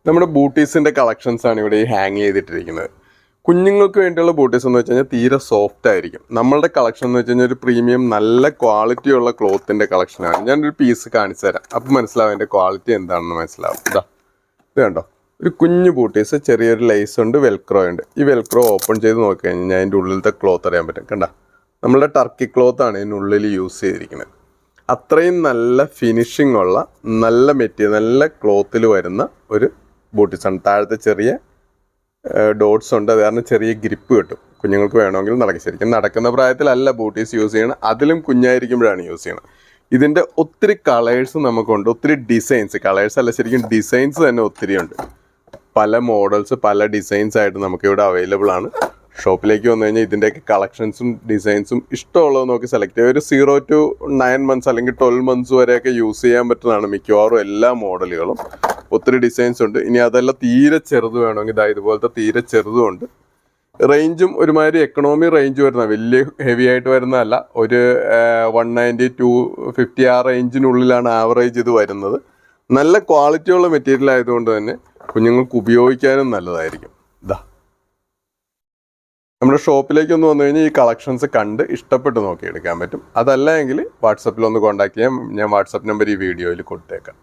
നമ്മുടെ ബൂട്ടീസിൻ്റെ കളക്ഷൻസാണ് ഇവിടെ ഈ ഹാങ് ചെയ്തിട്ടിരിക്കുന്നത്. കുഞ്ഞുങ്ങൾക്ക് വേണ്ടിയുള്ള ബൂട്ടീസ് എന്ന് വെച്ച് കഴിഞ്ഞാൽ തീരെ സോഫ്റ്റ് ആയിരിക്കും. നമ്മളുടെ കളക്ഷൻ എന്ന് വെച്ച് കഴിഞ്ഞാൽ ഒരു പ്രീമിയം നല്ല ക്വാളിറ്റിയുള്ള ക്ലോത്തിൻ്റെ കളക്ഷനാണ്. ഞാനൊരു പീസ് കാണിച്ചു തരാം, അപ്പം മനസ്സിലാവും അതിൻ്റെ ക്വാളിറ്റി എന്താണെന്ന് മനസ്സിലാവും. ഇത് കണ്ടോ, ഒരു കുഞ്ഞു ബൂട്ടീസ്, ചെറിയൊരു ലേസ് ഉണ്ട്, വെൽക്രോ ഉണ്ട്. ഈ വെൽക്രോ ഓപ്പൺ ചെയ്ത് നോക്കി കഴിഞ്ഞാൽ അതിൻ്റെ ഉള്ളിലത്തെ ക്ലോത്ത് അറിയാൻ പറ്റും. കണ്ട, നമ്മളുടെ ടർക്കി ക്ലോത്താണ് ഇതിനുള്ളിൽ യൂസ് ചെയ്തിരിക്കുന്നത്. അത്രയും നല്ല ഫിനിഷിംഗ് ഉള്ള നല്ല മെറ്റീരിയൽ, നല്ല ക്ലോത്തിൽ വരുന്ന ഒരു ബൂട്ടീസാണ്. താഴത്തെ ചെറിയ ഡോട്ട്സ് ഉണ്ട്, അത് കാരണം ചെറിയ ഗ്രിപ്പ് കിട്ടും. കുഞ്ഞുങ്ങൾക്ക് വേണമെങ്കിൽ നടക്കും. ശരിക്കും നടക്കുന്ന പ്രായത്തിലല്ല ബൂട്ടീസ് യൂസ് ചെയ്യണം, അതിലും കുഞ്ഞായിരിക്കുമ്പോഴാണ് യൂസ് ചെയ്യണം. ഇതിൻ്റെ ഒത്തിരി കളേഴ്സ് നമുക്കുണ്ട്, ഒത്തിരി ഡിസൈൻസ്, കളേഴ്സ് അല്ല ശരിക്കും ഡിസൈൻസ് തന്നെ ഒത്തിരി ഉണ്ട്. പല മോഡൽസ് പല ഡിസൈൻസ് ആയിട്ട് നമുക്കിവിടെ അവൈലബിൾ ആണ്. ഷോപ്പിലേക്ക് വന്നു കഴിഞ്ഞാൽ ഇതിൻ്റെയൊക്കെ കളക്ഷൻസും ഡിസൈൻസും ഇഷ്ടമുള്ളത് നോക്കി സെലക്ട് ചെയ്യുക. ഒരു 0 to 9 months അല്ലെങ്കിൽ 12 months വരെയൊക്കെ യൂസ് ചെയ്യാൻ പറ്റുന്നതാണ് മിക്കവാറും എല്ലാ മോഡലുകളും. ഒത്തിരി ഡിസൈൻസ് ഉണ്ട്. ഇനി അതെല്ലാം തീരെ ചെറുത് വേണമെങ്കിൽ ഇതുപോലത്തെ തീരെ ചെറുതുമുണ്ട്. റേഞ്ചും ഒരുമാതിരി എക്കണോമി റേഞ്ച് വരുന്ന, വലിയ ഹെവി ആയിട്ട് വരുന്നതല്ല. ഒരു 190 to 250 ആ റേഞ്ചിനുള്ളിലാണ് ആവറേജ് ഇത് വരുന്നത്. നല്ല ക്വാളിറ്റിയുള്ള മെറ്റീരിയൽ ആയതുകൊണ്ട് തന്നെ കുഞ്ഞുങ്ങൾക്ക് ഉപയോഗിക്കാനും നല്ലതായിരിക്കും. നമ്മുടെ ഷോപ്പിലേക്ക് ഒന്ന് വന്നു കഴിഞ്ഞാൽ ഈ കളക്ഷൻസ് കണ്ട് ഇഷ്ടപ്പെട്ട് നോക്കി എടുക്കാൻ പറ്റും. അതല്ല എങ്കിൽ വാട്സപ്പിൽ ഒന്ന് കോൺടാക്ട് ചെയ്യാം. ഞാൻ വാട്സപ്പ് നമ്പർ ഈ വീഡിയോയിൽ കൊടുത്തേക്കാം.